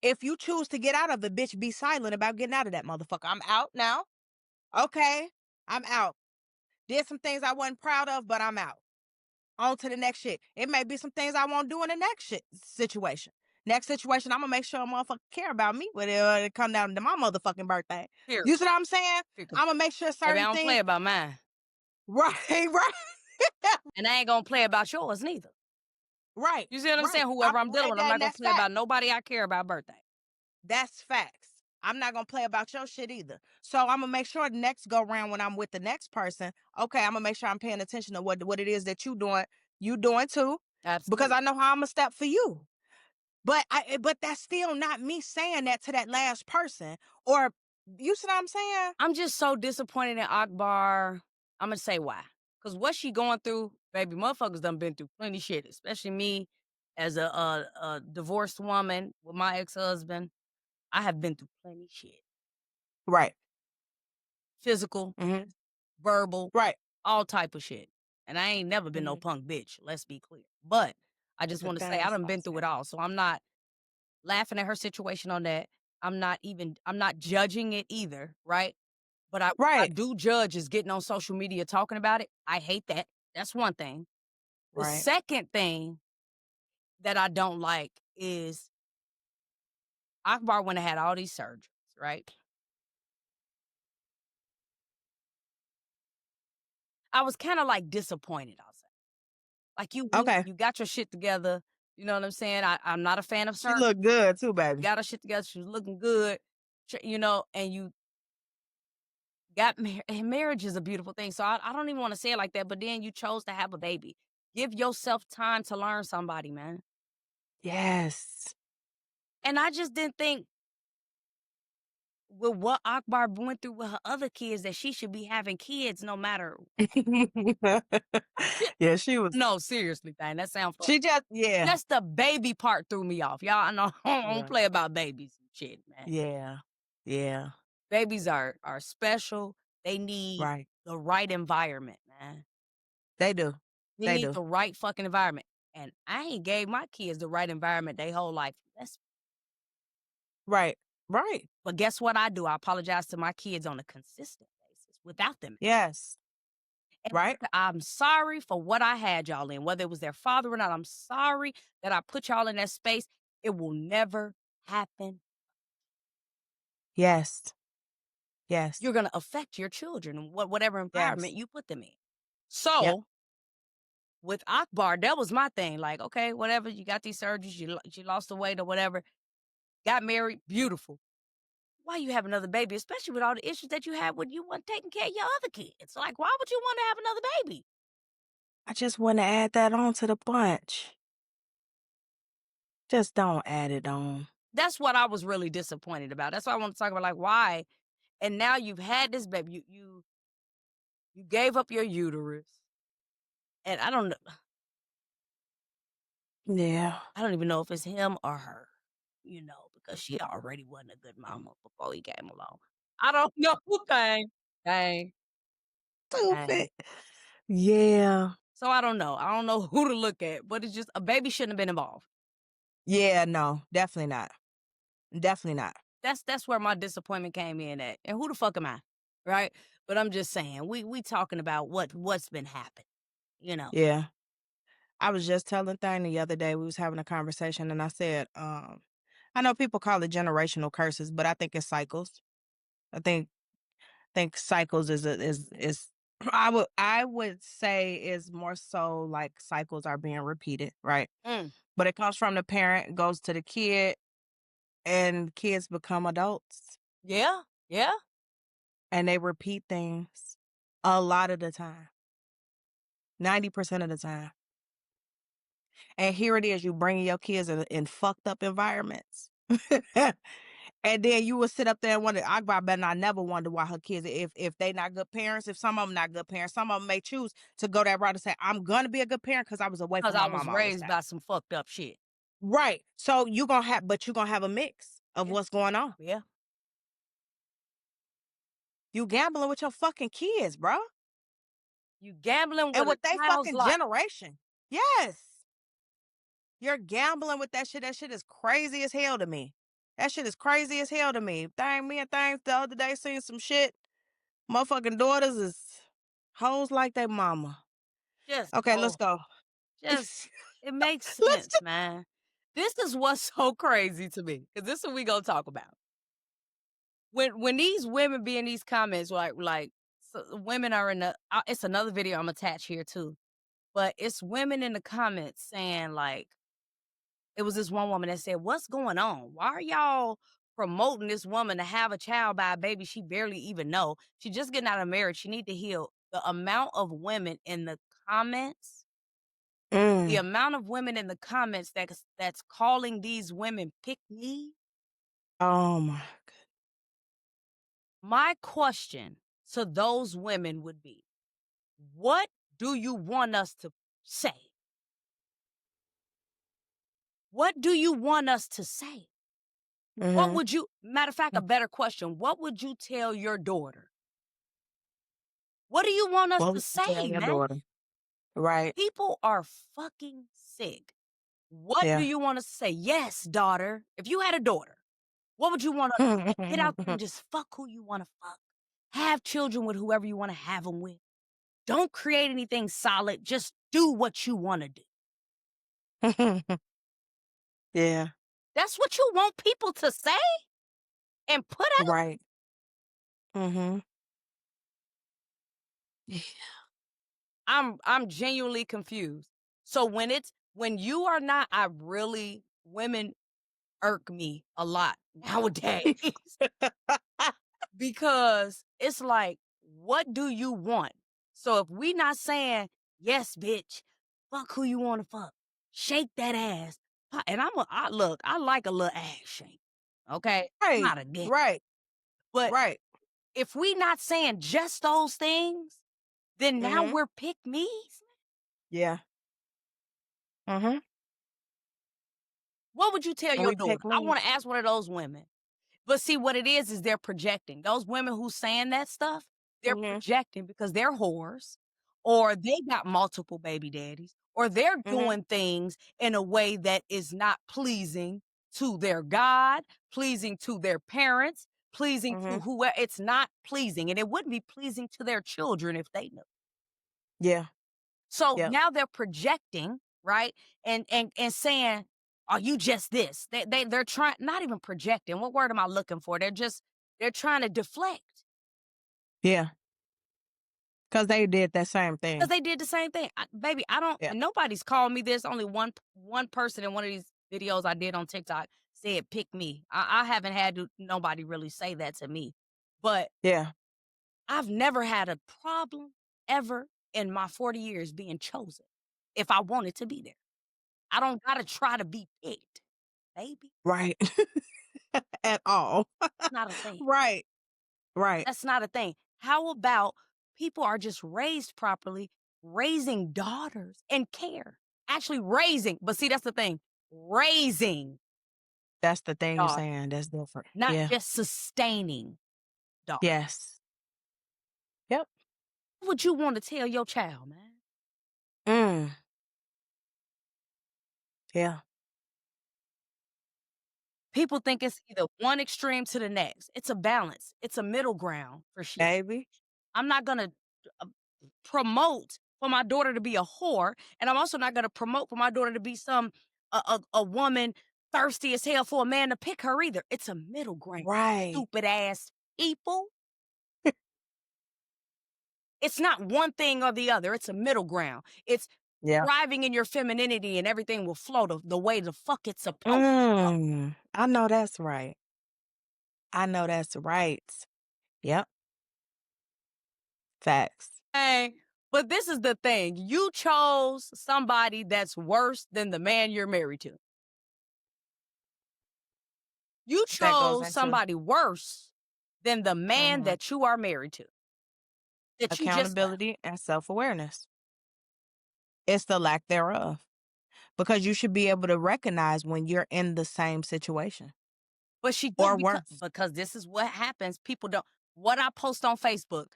If you choose to get out of it, bitch, be silent about getting out of that motherfucker. I'm out now. Okay, I'm out. Did some things I wasn't proud of, but I'm out. On to the next shit. It may be some things I won't do in the next situation. Next situation, I'm gonna make sure a motherfucker care about me when it come down to my motherfucking birthday. Period. You see what I'm saying? Period. I'm gonna make sure Baby, certain I don't things. play about mine. Right, right. And I ain't gonna play about yours neither. Right. You see what I'm right. saying? Whoever I'm dealing with, I'm not gonna That's play about nobody I care about birthday. That's facts. I'm not gonna play about your shit either. So I'm gonna make sure the next go round when I'm with the next person, okay, I'm gonna make sure I'm paying attention to what it is that you doing too. Absolutely. Because I know how I'm gonna step for you. But that's still not me saying that to that last person. Or you see what I'm saying? I'm just so disappointed in Akbar. I'm gonna say why. Because what she going through, baby, motherfuckers done been through plenty shit, especially me as a divorced woman with my ex-husband. I have been through plenty shit. Right. Physical, verbal, right, all type of shit. And I ain't never been no punk bitch, let's be clear. But I just want to say I done been through it all. So I'm not laughing at her situation on that. I'm not judging it either, right? But I do judge is getting on social media talking about it. I hate that. That's one thing. The second thing that I don't like is Akbar went and had all these surgeries, right? I was kind of like disappointed, I'll say. Like you got your shit together. You know what I'm saying? I'm not a fan of surgery. She looked good too, baby. Got her shit together. She was looking good, you know, and you got married. Marriage is a beautiful thing. So I don't even want to say it like that, but then you chose to have a baby. Give yourself time to learn somebody, man. Yes. And I just didn't think with what Akbar went through with her other kids that she should be having kids no matter. Yeah, she was. No, seriously, thing. That sounds funny. She just, yeah. That's the baby part threw me off. Y'all, I know I don't play about babies and shit, man. Yeah. Yeah. Babies are special. They need the right environment, man. They do. They need the right fucking environment. And I ain't gave my kids the right environment their whole life. That's right. Right. But guess what I do? I apologize to my kids on a consistent basis without them. Yes. And I'm sorry for what I had y'all in, whether it was their father or not. I'm sorry that I put y'all in that space. It will never happen. Yes. Yes. You're going to affect your children, whatever environment you put them in. So with Akbar, that was my thing. Like, okay, whatever, you got these surgeries, you lost the weight or whatever, got married, beautiful. Why you have another baby, especially with all the issues that you had when you weren't taking care of your other kids? Like, why would you want to have another baby? I just want to add that on to the bunch. Just don't add it on. That's what I was really disappointed about. That's why I want to talk about, like, why. And now you've had this baby. You gave up your uterus. And I don't know. Yeah. I don't even know if it's him or her, because she already wasn't a good mama before he came along. I don't know. Dang. Dang. Dang. Stupid. Yeah. So I don't know. I don't know who to look at, but it's just a baby shouldn't have been involved. Yeah, no, definitely not. Definitely not. That's where my disappointment came in at. And who the fuck am I? Right? But I'm just saying, we talking about what's been happening, Yeah. I was just telling Thing the other day, we was having a conversation and I said, I know people call it generational curses, but I think it's cycles. I think cycles is I would say is more so like cycles are being repeated, right? Mm. But it comes from the parent, goes to the kid, and kids become adults. Yeah. Yeah. And they repeat things a lot of the time. 90% of the time. And here it is, you bringing your kids in fucked up environments. And then you will sit up there and wonder, Akbar better not never wonder why her kids, if they not good parents, if some of them not good parents, some of them may choose to go that route and say, I'm going to be a good parent because I was away Because from my I was mom all this raised time. by some fucked up shit. Right. So you're going to have a mix of what's going on. Yeah. You gambling with your fucking kids, bro. You gambling And with with they a child's fucking life. generation. Yes. You're gambling with that shit. That shit is crazy as hell to me. That shit is crazy as hell to me. Me and Thing the other day seen some shit. Motherfucking daughters is hoes like their mama. Just Okay, let's go. it makes Let's sense, man. This is what's so crazy to me, because this is what we gonna talk about. When these women be in these comments, like so women are in the, it's another video I'm attached here too, but it's women in the comments saying, like, it was this one woman that said, "What's going on? Why are y'all promoting this woman to have a child by a baby she barely even know? She just getting out of marriage. She need to heal." The amount of women in the comments, the amount of women in the comments that's calling these women pick me. Oh my God. My question to those women would be, what do you want us to say? What do you want us to say? What would you, matter of fact, a better question, what would you tell your daughter? What do you want us What to would you tell say, your man? daughter? Right. People are fucking sick. What do Yeah. you want us to say? Yes, daughter. If you had a daughter, what would you want to get out there and just fuck who you want to fuck? Have children with whoever you want to have them with. Don't create anything solid. Just do what you want to do. Yeah. That's what you want people to say and put out? Right. Mm-hmm. Yeah. I'm genuinely confused. So when you are not, women irk me a lot nowadays. Because it's like, what do you want? So if we not saying, yes, bitch, fuck who you want to fuck, shake that ass. And look, I like a little ass shake. Okay? I'm Right. not a dick. Right. But Right. if we not saying just those things, then now we're pick me's. Yeah. Mm-hmm. What would you tell And your we daughter? pick I me. want to ask one of those women. But see, what it is they're projecting. Those women who saying that stuff, they're projecting because they're whores, or they got multiple baby daddies, or they're doing things in a way that is not pleasing to their God, pleasing to their parents, pleasing to whoever. It's not pleasing, and it wouldn't be pleasing to their children if they knew. Yeah. So Yep. now they're projecting, right? And saying, "Are you just this?" They're trying, not even projecting. What word am I looking for? They're trying to deflect. Yeah. Because they did that same Because thing. they did the same thing. Baby, I don't, Yeah. and nobody's called me this. Only one person in one of these videos I did on TikTok said, pick me. I haven't had nobody really say that to me. But Yeah. I've never had a problem ever in my 40 years being chosen if I wanted to be there. I don't got to try to be picked. baby. Right. At all. Not a thing. Right. Right. That's not a thing. How about people are just raised properly, raising daughters and care? Actually raising, but see, that's the thing. Raising That's the thing you're daughters, saying. That's different. not Yeah. just sustaining daughters. Yes. Yep. What would you want to tell your child, man? Yeah. People think it's either one extreme to the next. It's a balance. It's a middle ground for shit. Baby. I'm not going to promote for my daughter to be a whore, and I'm also not going to promote for my daughter to be a woman thirsty as hell for a man to pick her either. It's a middle ground. Right. Stupid ass people. It's not one thing or the other. It's a middle ground. It's thriving in your femininity, and everything will flow the way the fuck it's supposed to. I know that's right. I know that's right. Yep. Facts. Hey, but this is the thing. You chose somebody that's worse than the man you're married to. You chose somebody worse than the man that you are married to. That you just Accountability and self-awareness. It's the lack thereof. Because you should be able to recognize when you're in the same situation. But she or don't worse. because this is what happens. People don't. What I post on Facebook,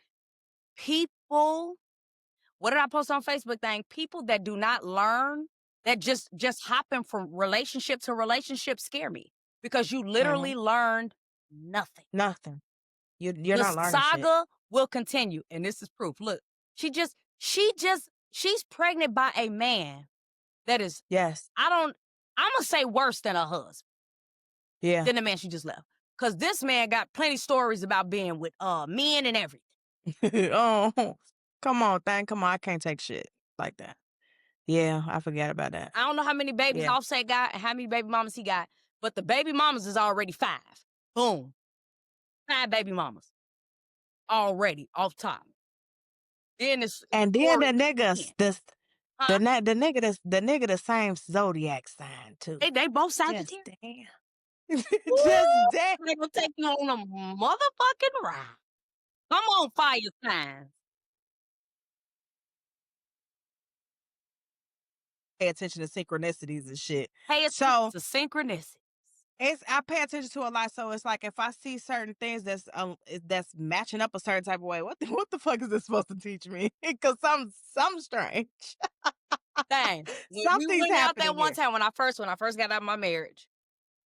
what did I post on Facebook thing? People that do not learn, that just hopping from relationship to relationship scare me. Because you literally learned nothing. Nothing. You're not learning The shit. saga will continue. And this is proof. Look, she's pregnant by a man that is, Yes. I'm going to say worse than her husband. Yeah. Than the man she just left. Because this man got plenty stories about being with men and everything. Oh, come on, come on. I can't take shit like that. Yeah, I forget about that. I don't know how many babies Offset got and how many baby mamas he got, but the baby mamas is already 5. Boom. 5 baby mamas. Already off top. Then the niggas, the nigga the same zodiac sign too. They both Sagittarius. Just damn. They gonna take you on a motherfucking ride. Come on, fire signs. Pay attention to synchronicities and shit. Pay attention to synchronicities. I pay attention to a lot, so it's like if I see certain things that's matching up a certain type of way, what the fuck is this supposed to teach me? Because something's strange. Dang. Something's we went out that happening one here. time when I first got out of my marriage.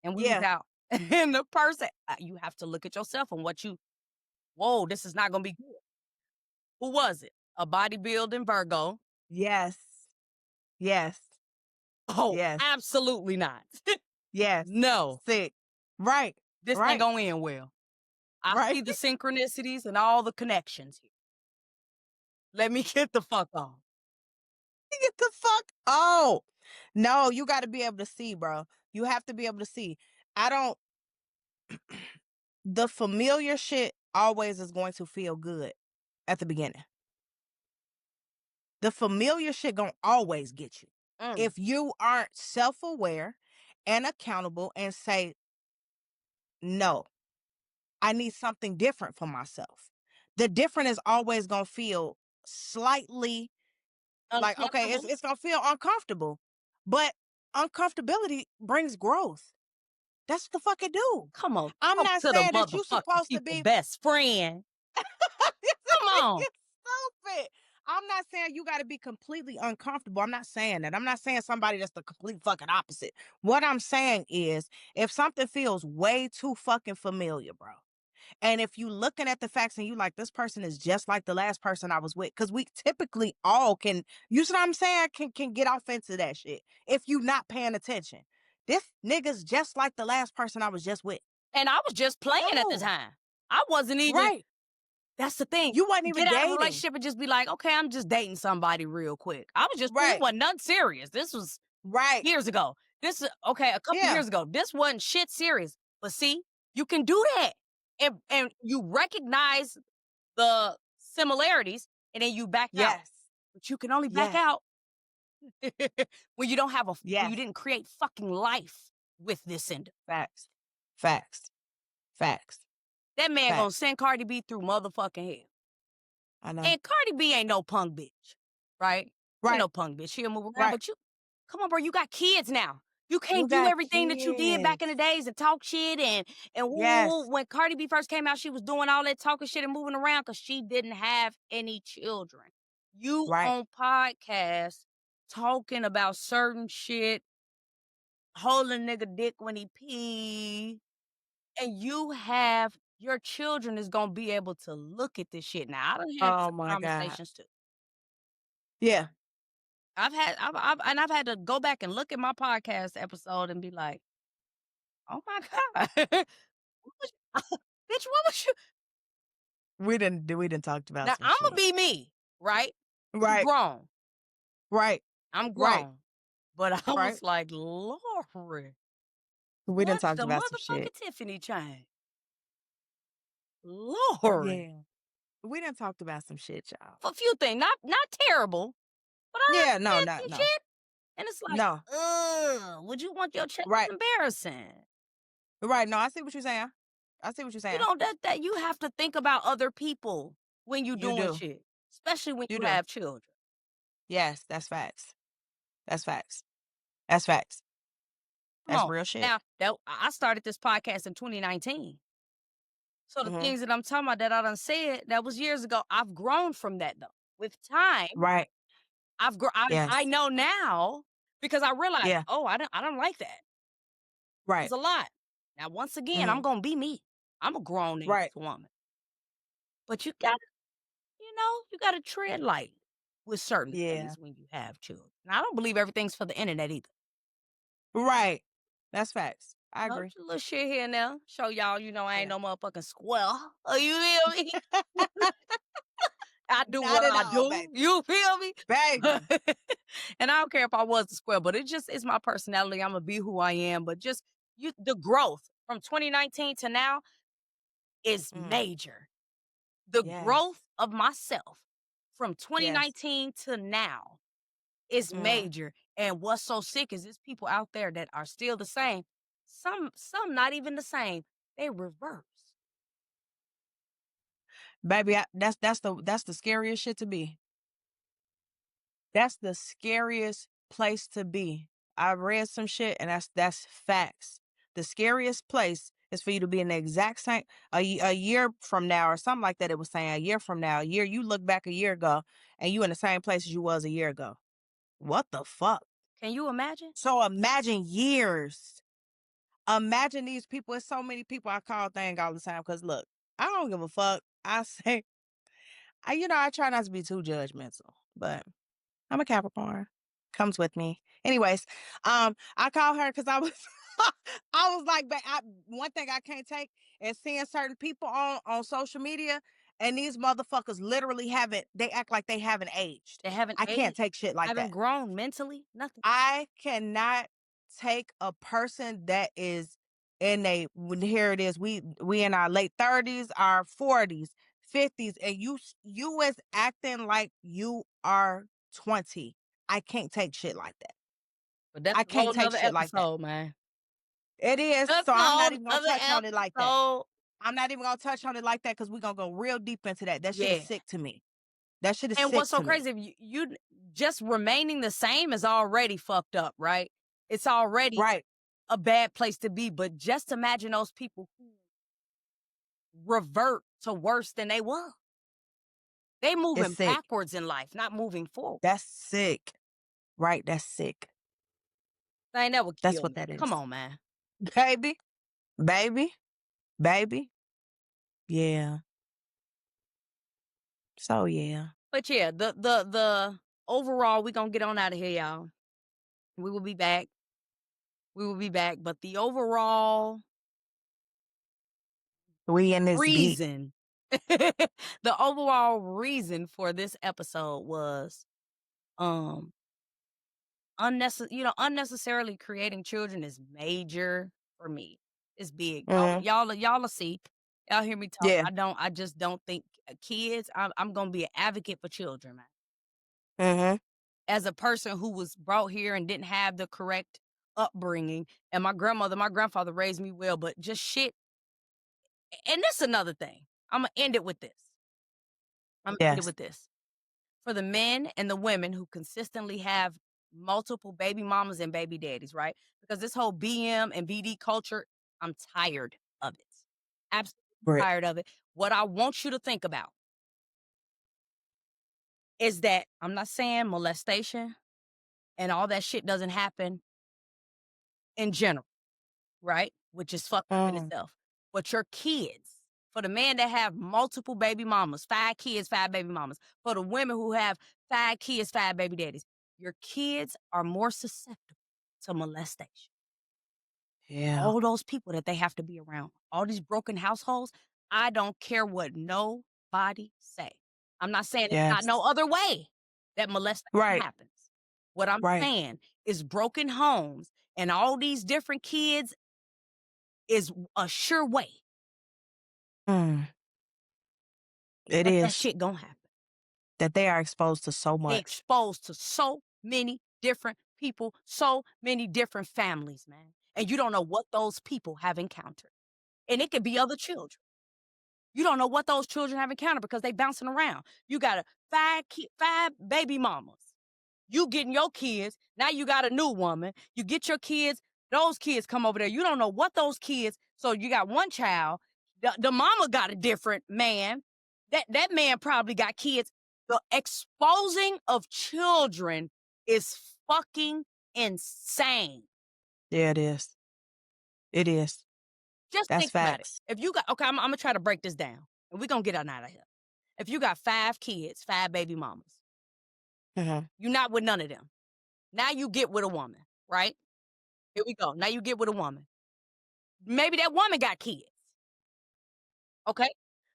And we was out. And the person, you have to look at yourself and whoa, this is not going to be good. Who was it? A bodybuilding Virgo? Yes. Oh, yes. Absolutely not. Yes. No. Sick. Right. This ain't going to end well. I see the synchronicities and all the connections here. Let me get the fuck on. Get the fuck. Oh. No, you got to be able to see, bro. You have to be able to see. The familiar shit always is going to feel good at the beginning. The familiar shit gonna always get you. If you aren't self-aware and accountable and say, no, I need something different for myself. The different is always gonna feel slightly like, okay, it's gonna feel uncomfortable. But uncomfortability brings growth. That's what the fuck it do. Come on. I'm not saying that you supposed to be best friend. Come on. Stupid. I'm not saying you got to be completely uncomfortable. I'm not saying that. I'm not saying somebody that's the complete fucking opposite. What I'm saying is if something feels way too fucking familiar, bro, and if you looking at the facts and you like, this person is just like the last person I was with, because we typically all can, you see what I'm saying, can get off into that shit if you not paying attention. This nigga's just like the last person I was just with. And I was just playing at the time. I wasn't even. Right. That's the thing. You wasn't even get dating. Out of a relationship and just be like, okay, I'm just dating somebody real quick. I was just, it wasn't nothing serious. This was years ago. This is, a couple years ago. This wasn't shit serious. But see, you can do that. And you recognize the similarities and then you back out. But you can only back out when you don't have when you didn't create fucking life with this sender. Facts. Facts. Facts. That man gonna Facts. send Cardi B through motherfucking hell. I know. And Cardi B ain't no punk bitch, right? Ain't Right. no punk bitch. She'll move around, Right. but you, come on, bro, you got kids now. You can't You do got everything that you did back in the kids. days and talk shit and Yes. when Cardi B first came out, she was doing all that talking shit and moving around because she didn't have any children. You Right. on podcasts talking about certain shit, holding nigga dick when he pee, and you have your children is gonna be able to look at this shit. Now I done had Oh some my God. conversations too. Yeah. I've had to go back and look at my podcast episode and be like, oh my God. What was bitch, what was you? We didn't talk about Now some I'ma shit. be me, right? I'm Right. grown. Right. I'm Right. grown. But I Right. was like, Lord, We done what's talked the about some shit. motherfucking Tiffany chain? Lord. Yeah. We done talked about some shit, y'all. For a few things. Not terrible, but I Yeah, no, said no, some no. shit. And it's like, No. would you want your child? Right. Embarrassing. Right. No, I see what you're saying. I see what you're You saying. know that you have to think about other people when you You doing do. shit, especially when You you do. have children. Yes, that's facts. That's facts. That's facts. Come That's on. real shit. Now that I started this podcast in 2019. So the Mhm. things that I'm talking about that I done said, that was years ago. I've grown from that though. With time, Right. I Yes. know now because I realized, Yeah. oh, I don't like that. Right. It's a lot. Now, once again, I'm Mhm. gonna be me. I'm a grown ass Right. woman. But you gotta tread light with certain Yeah. things when you have children. And I don't believe everything's for the internet either. Right. That's facts. I No, agree. just a little shit here and there. Show y'all, I ain't Yeah. no motherfucking square. Oh, you feel me? I do Not what at I all, do. baby. You feel me? Baby. And I don't care if I was a square, but it's my personality. I'm gonna be who I am. But just the growth from 2019 to now is Mm. major. The Yes. growth of myself from Yes. 2019 to now is Mhm. major. And what's so sick is there's people out there that are still the same. Some not even the same. They reverse. Baby, that's the scariest shit to be. That's the scariest place to be. I read some shit and that's facts. The scariest place is for you to be in the exact same a year from now or something like that. It was saying a year from now, you look back a year ago and you in the same place as you was a year ago. What the fuck? Can you imagine? So imagine years. Imagine these people. It's so many people I call thing all the time. Cause look, I don't give a fuck. I say, I try not to be too judgmental, but I'm a Capricorn. Comes with me. Anyways, I called her because I was I was like, one thing I can't take is seeing certain people on social media and these motherfuckers literally they act like they haven't aged. They haven't I can't aged, take shit like haven't that. grown mentally, nothing. I cannot take a person that is here it is, we in our late 30s, our 40s, 50s, and you is acting like you are 20. I can't take shit like that. But that's I a whole can't take nother shit like that. episode, man. It is. That's So a I'm whole not even gonna nother touch on it like that. episode. I'm not even gonna touch on it like that because we're gonna go real deep into that. That shit Yeah. is sick to me. That shit is And sick what's so to me. crazy, if you just remaining the same is already fucked up, right? It's already Right. a bad place to be. But just imagine those people who revert to worse than they were. They moving It's sick. backwards in life, not moving forward. That's sick. Right, that's sick. Thing that would That's kill what me. that is. Come on, man. Baby. Baby. Yeah. So yeah. But yeah, the overall, we gonna get on out of here, y'all. We will be back. But the overall We in this beat. reason, the overall reason for this episode was, unnecessarily creating children is major for me. It's big. Mhm. Y'all will see. Y'all hear me talk. Yeah. I just don't think kids. I'm gonna be an advocate for children, man. Mhm. As a person who was brought here and didn't have the correct upbringing, and my grandfather raised me well, but just shit. And this is another thing. I'm gonna end it with this. Yes. For the men and the women who consistently have multiple baby mamas and baby daddies, right? Because this whole BM and BD culture, I'm tired of it. Absolutely Right. tired of it. What I want you to think about is that I'm not saying molestation and all that shit doesn't happen in general, right? Which is fucked up in itself. But your kids, for the men that have multiple baby mamas, 5 kids, 5 baby mamas, for the women who have 5 kids, 5 baby daddies, your kids are more susceptible to molestation. Yeah. All those people that they have to be around, all these broken households, I don't care what nobody say. I'm not saying it's not no other way that molestation happens. What I'm saying is broken homes and all these different kids is a sure way It that is. shit gonna happen. That they are exposed to so They much. exposed to so many different people, so many different families, man. And you don't know what those people have encountered. And it could be other children. You don't know what those children have encountered because they bouncing around. You got 5 baby mamas. You getting your kids. Now you got a new woman. You get your kids. Those kids come over there. You don't know what those kids. So you got one child. The mama got a different man. That man probably got kids. The exposing of children is fucking insane. Yeah, it is. It is. Just That's think about it. facts. If you got, okay, I'm gonna try to break this down, and we're gonna get on out of here. If you got 5 kids, 5 baby mamas, you're not with none of them. Now you get with a woman, right? Here we go. Now you get with a woman. Maybe that woman got kids. Okay?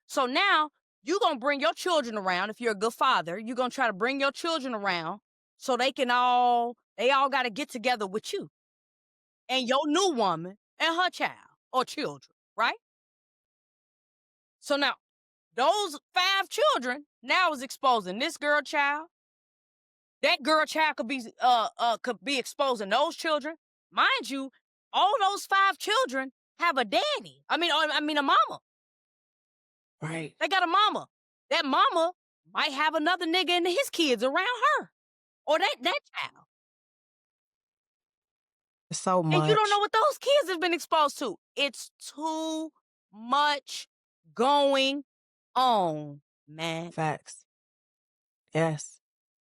So now you're gonna bring your children around. If you're a good father, you're gonna try to bring your children around so they all gotta get together with you and your new woman and her child or children, right? So now those 5 children now is exposing this girl child. That girl child could be exposing those children. Mind you, all those 5 children have a daddy. I mean a mama. Right. They got a mama. That mama might have another nigga and his kids around her. Or that child. So much. And you don't know what those kids have been exposed to. It's too much going on, man. Facts. Yes.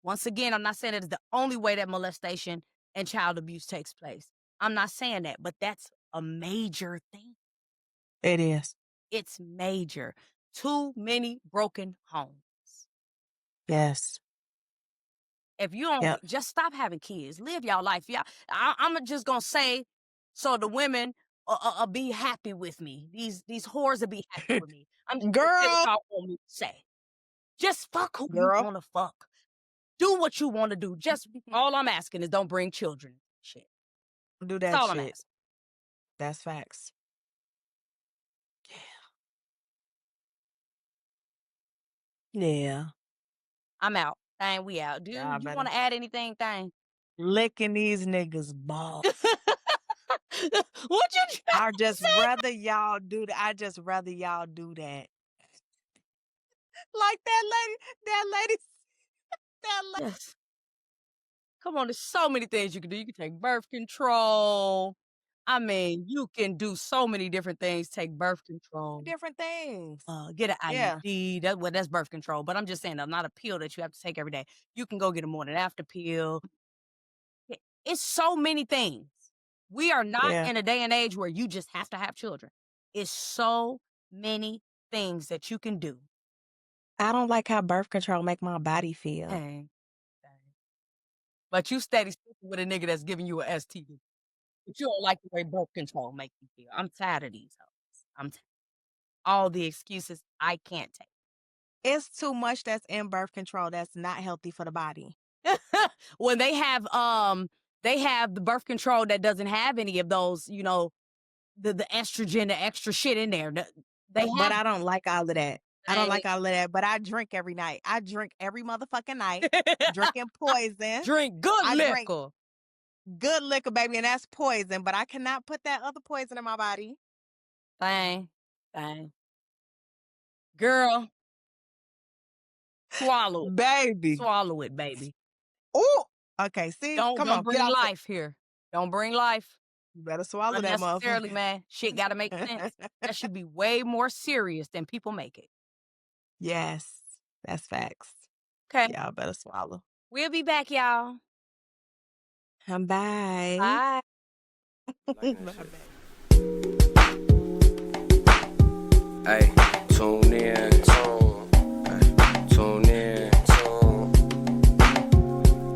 Once again, I'm not saying that it's the only way that molestation and child abuse takes place. I'm not saying that, but that's a major thing. It is. It's major. Too many broken homes. Yes. If you don't, just stop having kids. Live y'all life. I'm just gonna say, so the women be happy with me. These whores will be happy with me. I'm just gonna say what y'all want me to say. Just fuck who you want to fuck. Do what you want to do. Just all I'm asking is don't bring children. Shit. Do that That's all shit. I'm asking. That's facts. Yeah. I'm out. Thang, we out. Do you want to add anything, Thang? Licking these niggas balls. What you I just rather y'all do that. I just rather y'all do that. Like that lady. Yes. Come on, there's so many things you can do. You can take birth control. I mean, you can do so many different things. Take birth control. Different things. Get an IUD. That's birth control. But I'm just saying, not a pill that you have to take every day. You can go get a morning after pill. It's so many things. We are not in a day and age where you just have to have children. It's so many things that you can do. I don't like how birth control make my body feel. Dang. But you steady with a nigga that's giving you a STD. But you don't like the way birth control makes you feel. I'm tired of these hoes. All the excuses I can't take. It's too much that's in birth control that's not healthy for the body. When they have the birth control that doesn't have any of those, the estrogen, the extra shit in there. But I don't like all of that. I don't like all of that, but I drink every night. I drink every motherfucking night. Drinking poison. Drink good liquor. Good liquor, baby, and that's poison, but I cannot put that other poison in my body. Thang. Girl, swallow it. Baby. Swallow it, baby. Ooh. Okay, see? Don't Come on, bring get out life here. Don't bring life. You better swallow that Unnecessarily, motherfucker. man. Shit gotta make sense. That should be way more serious than people make it. Yes, that's facts. Okay. Y'all better swallow. We'll be back, y'all. Bye. Bye. Bye. Hey, tune in. Tune in.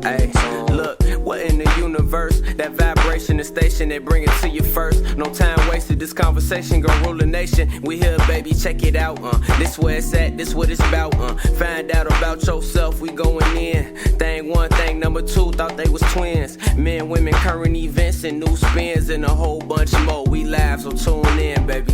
Hey, look, what in the universe? That vibration, the station, they bring it to you first. No time wasted, this conversation gon' rule the nation. We here, baby, check it out. This where it's at, this what it's about. Find out about yourself, we going in. Thing one, thing number two, thought they was twins. Men, women, current events, and new spins, and a whole bunch more. We live, so tune in, baby.